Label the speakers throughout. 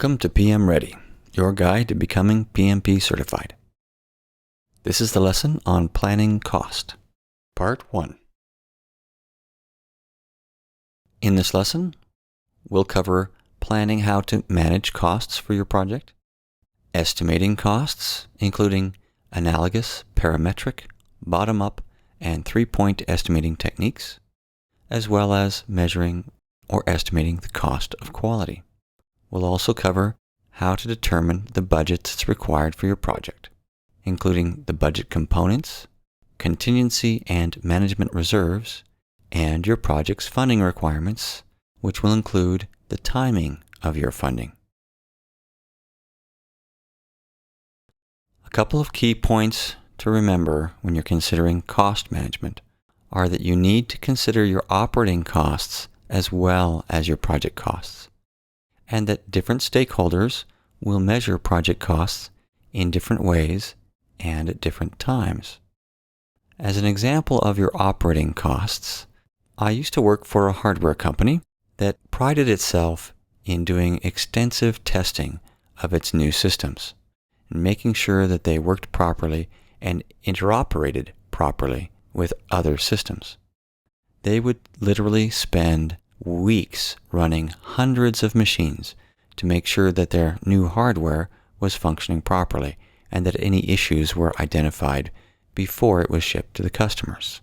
Speaker 1: Welcome to PM Ready, your guide to becoming PMP certified. This is the lesson on planning cost, Part 1. In this lesson, we'll cover planning how to manage costs for your project, estimating costs, including analogous, parametric, bottom-up, and three-point estimating techniques, as well as measuring or estimating the cost of quality. We'll also cover how to determine the budget that's required for your project, including the budget components, contingency and management reserves, and your project's funding requirements, which will include the timing of your funding. A couple of key points to remember when you're considering cost management are that you need to consider your operating costs as well as your project costs, and that different stakeholders will measure project costs in different ways and at different times. As an example of your operating costs, I used to work for a hardware company that prided itself in doing extensive testing of its new systems and making sure that they worked properly and interoperated properly with other systems. They would literally spend weeks running hundreds of machines to make sure that their new hardware was functioning properly and that any issues were identified before it was shipped to the customers.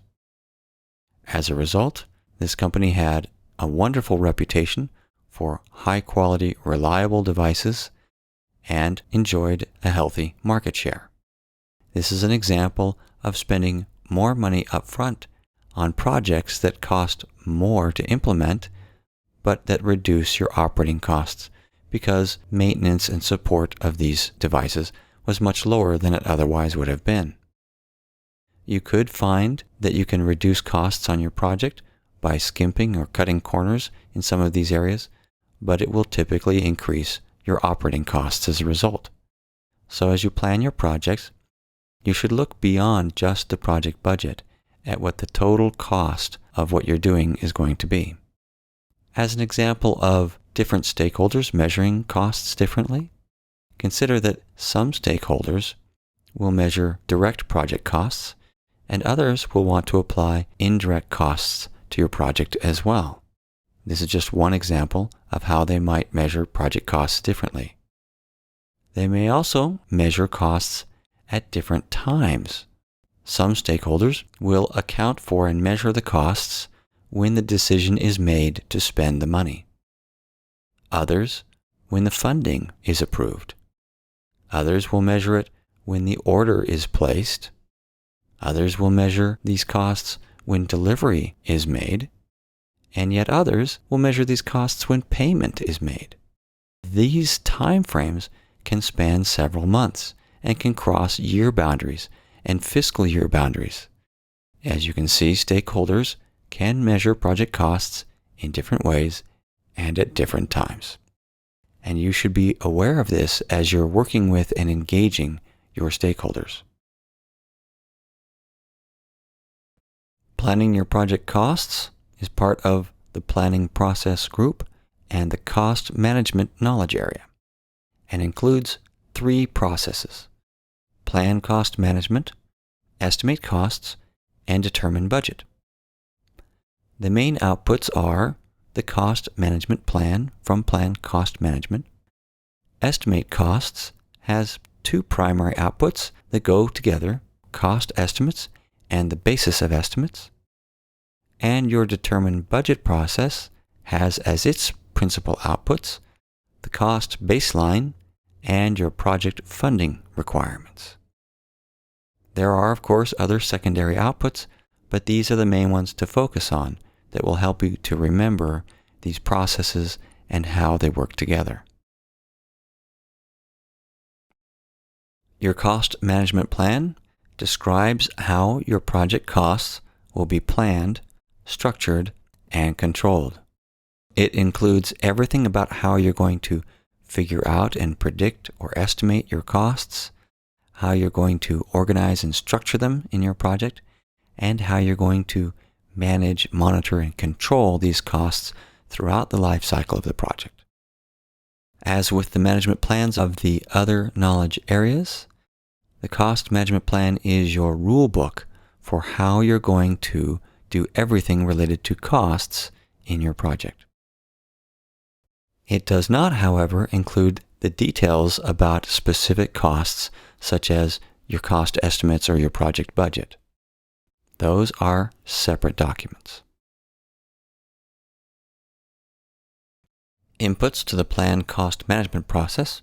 Speaker 1: As a result, this company had a wonderful reputation for high-quality, reliable devices and enjoyed a healthy market share. This is an example of spending more money up front on projects that cost more to implement, but that reduce your operating costs because maintenance and support of these devices was much lower than it otherwise would have been. You could find that you can reduce costs on your project by skimping or cutting corners in some of these areas, but it will typically increase your operating costs as a result. So as you plan your projects, you should look beyond just the project budget at what the total cost of what you're doing is going to be. As an example of different stakeholders measuring costs differently, consider that some stakeholders will measure direct project costs and others will want to apply indirect costs to your project as well. This is just one example of how they might measure project costs differently. They may also measure costs at different times. Some stakeholders will account for and measure the costs when the decision is made to spend the money. Others, when the funding is approved. Others will measure it when the order is placed. Others will measure these costs when delivery is made. And yet others will measure these costs when payment is made. These time frames can span several months and can cross year boundaries and fiscal year boundaries. As you can see, stakeholders can measure project costs in different ways and at different times. And you should be aware of this as you're working with and engaging your stakeholders. Planning your project costs is part of the planning process group and the cost management knowledge area, and includes three processes: plan cost management, estimate costs, and determine budget. The main outputs are the cost management plan from plan cost management. Estimate costs has two primary outputs that go together: cost estimates and the basis of estimates. And your determine budget process has as its principal outputs the cost baseline and your project funding requirements. There are, of course, other secondary outputs, but these are the main ones to focus on that will help you to remember these processes and how they work together. Your cost management plan describes how your project costs will be planned, structured, and controlled. It includes everything about how you're going to figure out and predict or estimate your costs, how you're going to organize and structure them in your project, and how you're going to manage, monitor, and control these costs throughout the life cycle of the project. As with the management plans of the other knowledge areas, the cost management plan is your rule book for how you're going to do everything related to costs in your project. It does not, however, include the details about specific costs, such as your cost estimates or your project budget. Those are separate documents. Inputs to the plan cost management process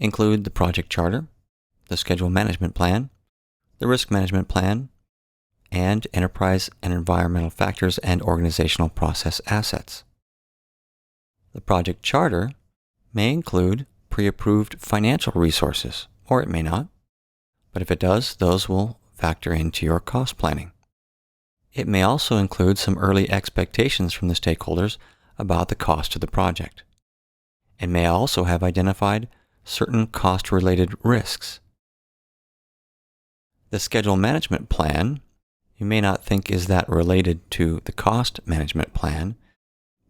Speaker 1: include the project charter, the schedule management plan, the risk management plan, and enterprise and environmental factors and organizational process assets. The project charter may include pre-approved financial resources, or it may not, but if it does, those will factor into your cost planning. It may also include some early expectations from the stakeholders about the cost of the project. It may also have identified certain cost-related risks. The schedule management plan, you may not think is that related to the cost management plan,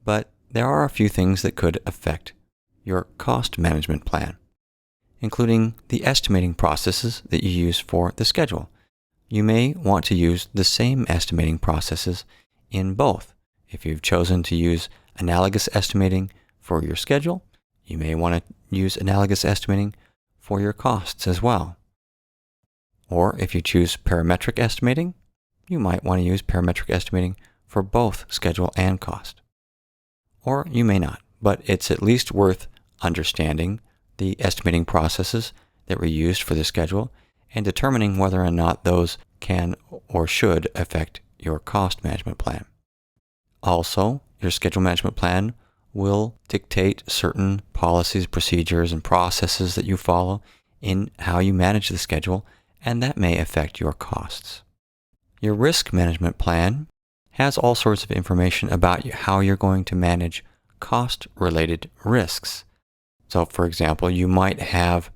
Speaker 1: but there are a few things that could affect your cost management plan, including the estimating processes that you use for the schedule. You may want to use the same estimating processes in both. If you've chosen to use analogous estimating for your schedule, you may want to use analogous estimating for your costs as well. Or if you choose parametric estimating, you might want to use parametric estimating for both schedule and cost. Or you may not, but it's at least worth understanding the estimating processes that were used for the schedule and determining whether or not those can or should affect your cost management plan. Also, your schedule management plan will dictate certain policies, procedures, and processes that you follow in how you manage the schedule, and that may affect your costs. Your risk management plan has all sorts of information about how you're going to manage cost-related risks. So, for example, you might have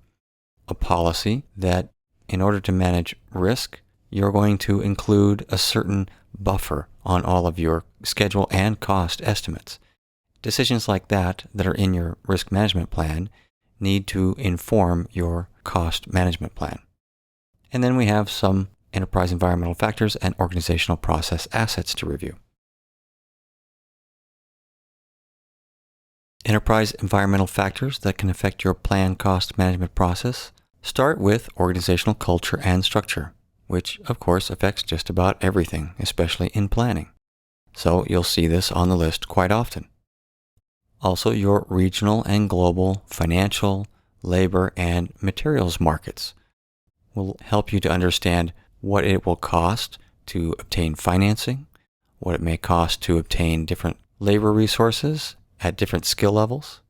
Speaker 1: a policy that in order to manage risk, you're going to include a certain buffer on all of your schedule and cost estimates. Decisions like that are in your risk management plan need to inform your cost management plan. And then we have some enterprise environmental factors and organizational process assets to review. Enterprise environmental factors that can affect your plan cost management process start with organizational culture and structure, which of course affects just about everything, especially in planning. So you'll see this on the list quite often. Also, your regional and global financial, labor, and materials markets will help you to understand what it will cost to obtain financing, what it may cost to obtain different labor resources at different skill levels,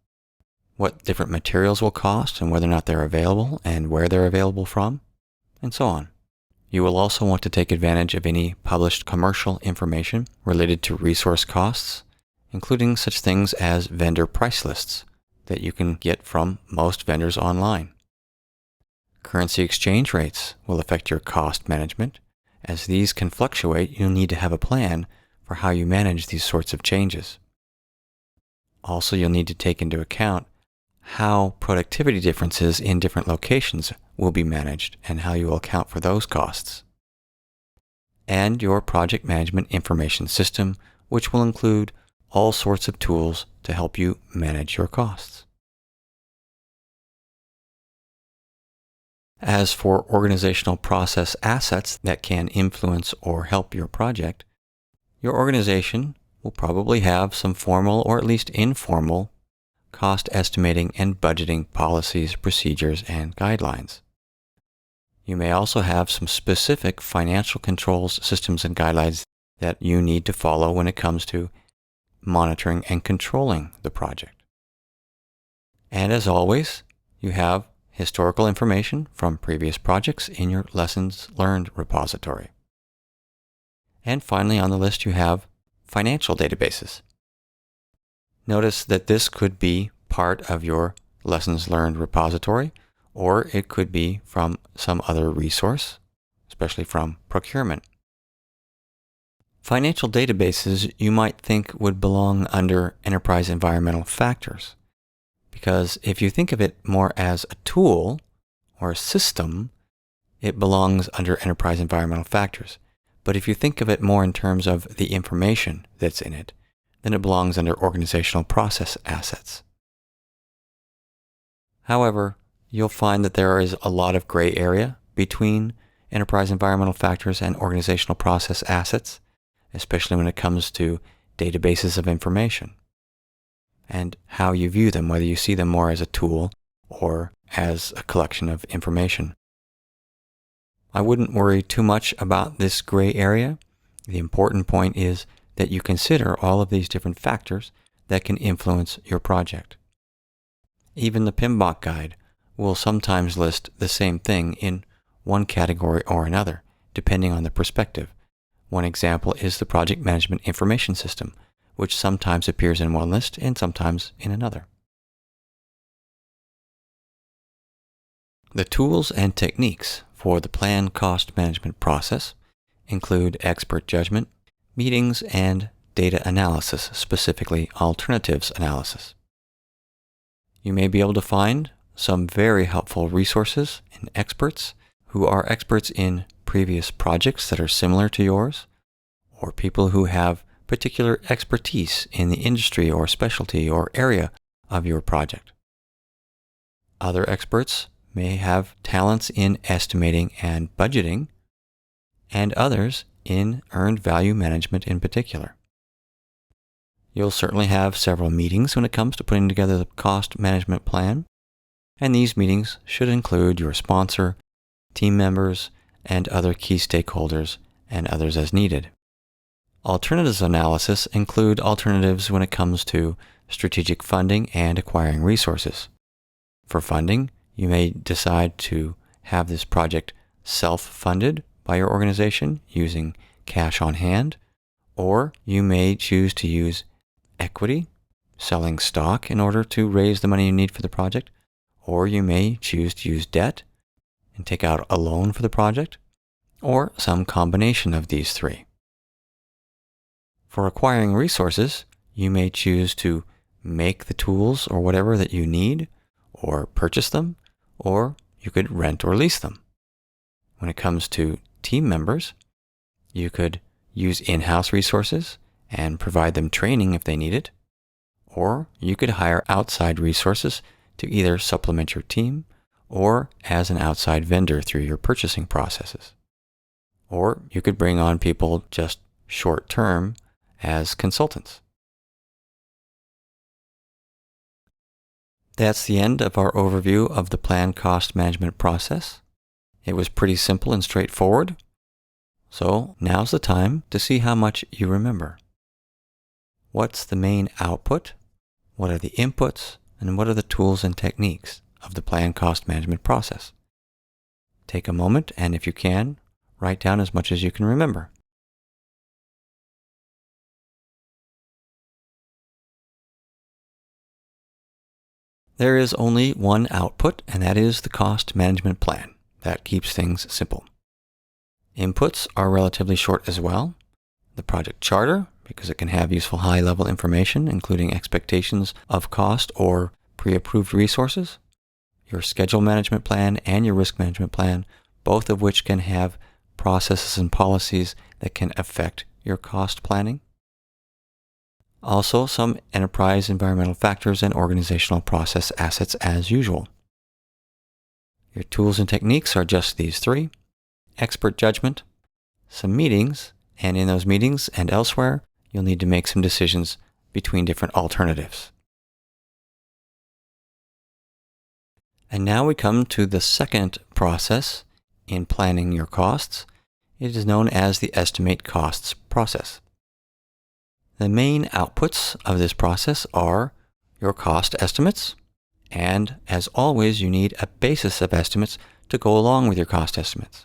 Speaker 1: what different materials will cost and whether or not they're available and where they're available from, and so on. You will also want to take advantage of any published commercial information related to resource costs, including such things as vendor price lists that you can get from most vendors online. Currency exchange rates will affect your cost management. As these can fluctuate, you'll need to have a plan for how you manage these sorts of changes. Also, you'll need to take into account how productivity differences in different locations will be managed and how you will account for those costs. And your project management information system, which will include all sorts of tools to help you manage your costs. As for organizational process assets that can influence or help your project, your organization will probably have some formal or at least informal cost estimating and budgeting policies, procedures, and guidelines. You may also have some specific financial controls, systems, and guidelines that you need to follow when it comes to monitoring and controlling the project. And as always, you have historical information from previous projects in your lessons learned repository. And finally on the list you have financial databases. Notice that this could be part of your lessons learned repository, or it could be from some other resource, especially from procurement. Financial databases you might think would belong under enterprise environmental factors, Because if you think of it more as a tool or a system, it belongs under enterprise environmental factors. But if you think of it more in terms of the information that's in it, then it belongs under organizational process assets. However, you'll find that there is a lot of gray area between enterprise environmental factors and organizational process assets, especially when it comes to databases of information and how you view them, whether you see them more as a tool or as a collection of information. I wouldn't worry too much about this gray area. The important point is that you consider all of these different factors that can influence your project. Even the PMBOK guide will sometimes list the same thing in one category or another, depending on the perspective. One example is the Project Management Information System, which sometimes appears in one list and sometimes in another. The tools and techniques for the plan cost management process include expert judgment, meetings, and data analysis, specifically alternatives analysis. You may be able to find some very helpful resources and experts who are experts in previous projects that are similar to yours, or people who have particular expertise in the industry or specialty or area of your project. Other experts may have talents in estimating and budgeting, and others in earned value management in particular. You'll certainly have several meetings when it comes to putting together the cost management plan, and these meetings should include your sponsor, team members, and other key stakeholders, and others as needed. Alternatives analysis include alternatives when it comes to strategic funding and acquiring resources. For funding, you may decide to have this project self-funded by your organization using cash on hand, or you may choose to use equity, selling stock in order to raise the money you need for the project, or you may choose to use debt and take out a loan for the project, or some combination of these three. For acquiring resources, you may choose to make the tools or whatever that you need, or purchase them, or you could rent or lease them. When it comes to team members, you could use in-house resources and provide them training if they need it, or you could hire outside resources to either supplement your team or as an outside vendor through your purchasing processes. Or you could bring on people just short-term as consultants. That's the end of our overview of the plan cost management process. It was pretty simple and straightforward. So now's the time to see how much you remember. What's the main output? What are the inputs? And what are the tools and techniques of the plan cost management process? Take a moment and, if you can, write down as much as you can remember. There is only one output, and that is the cost management plan. That keeps things simple. Inputs are relatively short as well. The project charter, because it can have useful high-level information, including expectations of cost or pre-approved resources. Your schedule management plan and your risk management plan, both of which can have processes and policies that can affect your cost planning. Also, some enterprise environmental factors and organizational process assets as usual. Your tools and techniques are just these three: expert judgment, some meetings, and in those meetings and elsewhere, you'll need to make some decisions between different alternatives. And now we come to the second process in planning your costs. It is known as the estimate costs process. The main outputs of this process are your cost estimates, and as always, you need a basis of estimates to go along with your cost estimates.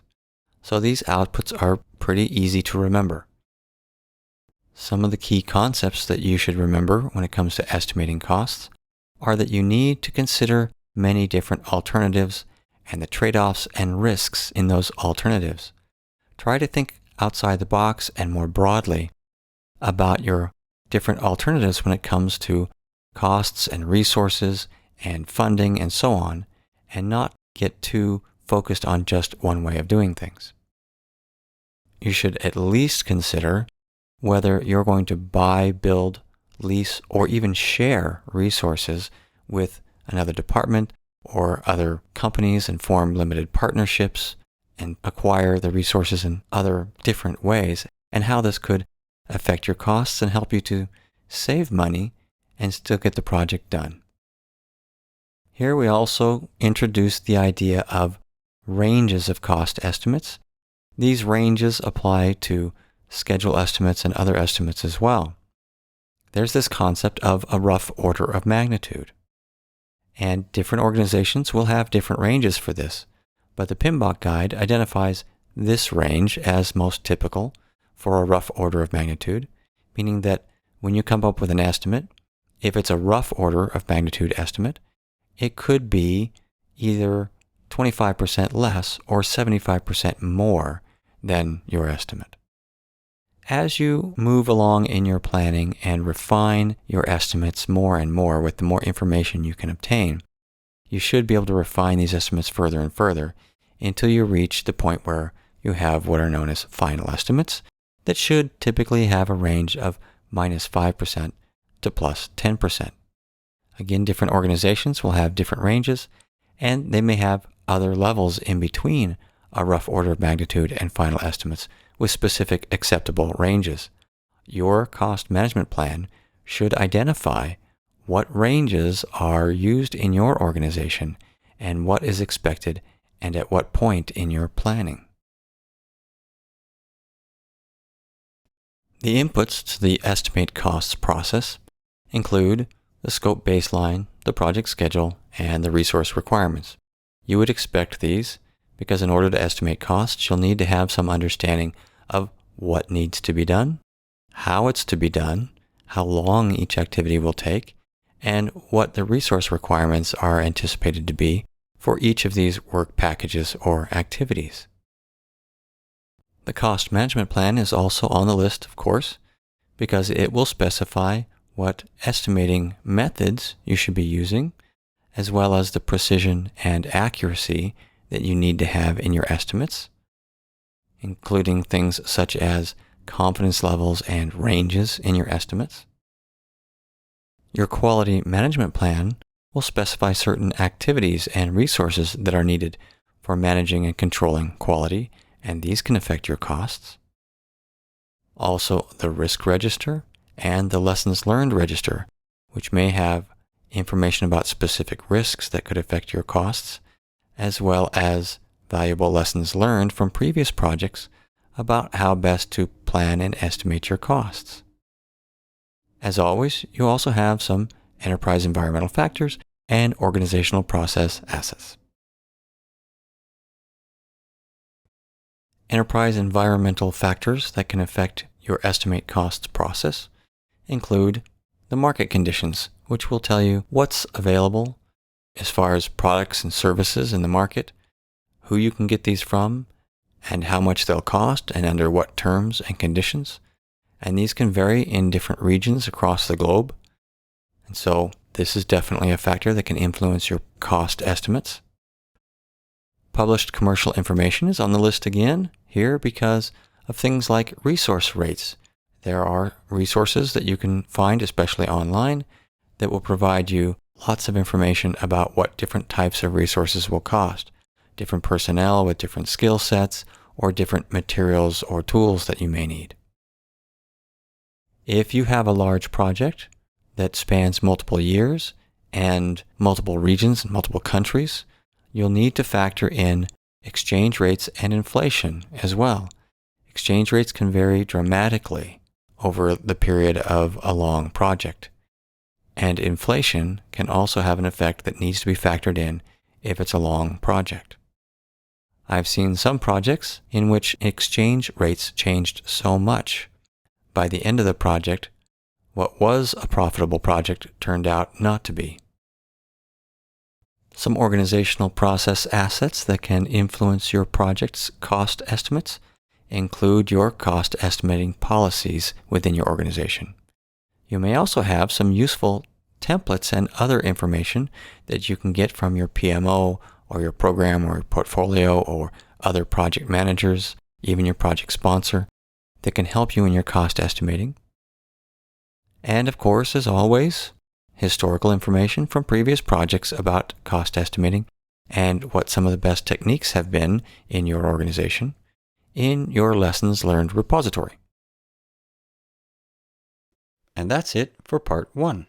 Speaker 1: So these outputs are pretty easy to remember. Some of the key concepts that you should remember when it comes to estimating costs are that you need to consider many different alternatives and the trade-offs and risks in those alternatives. Try to think outside the box and more broadly about your different alternatives when it comes to costs and resources and funding and so on, and not get too focused on just one way of doing things. You should at least consider whether you're going to buy, build, lease, or even share resources with another department or other companies and form limited partnerships and acquire the resources in other different ways, and how this could affect your costs and help you to save money and still get the project done. Here we also introduce the idea of ranges of cost estimates. These ranges apply to schedule estimates and other estimates as well. There's this concept of a rough order of magnitude. And different organizations will have different ranges for this, but the PMBOK guide identifies this range as most typical for a rough order of magnitude, meaning that when you come up with an estimate, if it's a rough order of magnitude estimate, it could be either 25% less or 75% more than your estimate. As you move along in your planning and refine your estimates more and more with the more information you can obtain, you should be able to refine these estimates further and further until you reach the point where you have what are known as final estimates that should typically have a range of -5% to +10%. Again, different organizations will have different ranges, and they may have other levels in between a rough order of magnitude and final estimates with specific acceptable ranges. Your cost management plan should identify what ranges are used in your organization and what is expected and at what point in your planning. The inputs to the estimate costs process include the scope baseline, the project schedule, and the resource requirements. You would expect these because in order to estimate costs, you'll need to have some understanding of what needs to be done, how it's to be done, how long each activity will take, and what the resource requirements are anticipated to be for each of these work packages or activities. The cost management plan is also on the list, of course, because it will specify what estimating methods you should be using, as well as the precision and accuracy that you need to have in your estimates, including things such as confidence levels and ranges in your estimates. Your quality management plan will specify certain activities and resources that are needed for managing and controlling quality, and these can affect your costs. Also, the risk register and the lessons learned register, which may have information about specific risks that could affect your costs, as well as valuable lessons learned from previous projects about how best to plan and estimate your costs. As always, you also have some enterprise environmental factors and organizational process assets. Enterprise environmental factors that can affect your estimate costs process include the market conditions, which will tell you what's available as far as products and services in the market, who you can get these from, and how much they'll cost and under what terms and conditions. And these can vary in different regions across the globe. And so this is definitely a factor that can influence your cost estimates. Published commercial information is on the list again here because of things like resource rates. There are resources that you can find, especially online, that will provide you lots of information about what different types of resources will cost, different personnel with different skill sets, or different materials or tools that you may need. If you have a large project that spans multiple years and multiple regions and multiple countries, you'll need to factor in exchange rates and inflation as well. Exchange rates can vary dramatically over the period of a long project. And inflation can also have an effect that needs to be factored in if it's a long project. I've seen some projects in which exchange rates changed so much. By the end of the project, what was a profitable project turned out not to be. Some organizational process assets that can influence your project's cost estimates include your cost estimating policies within your organization. You may also have some useful templates and other information that you can get from your PMO or your program or your portfolio or other project managers, even your project sponsor, that can help you in your cost estimating. And of course, as always, historical information from previous projects about cost estimating and what some of the best techniques have been in your organization in your lessons learned repository. And that's it for part 1.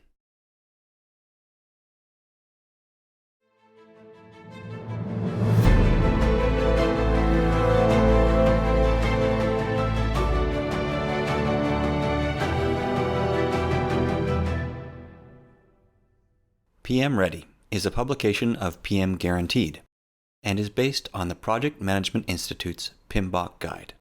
Speaker 1: PM Ready is a publication of PM Guaranteed and is based on the Project Management Institute's PMBOK guide.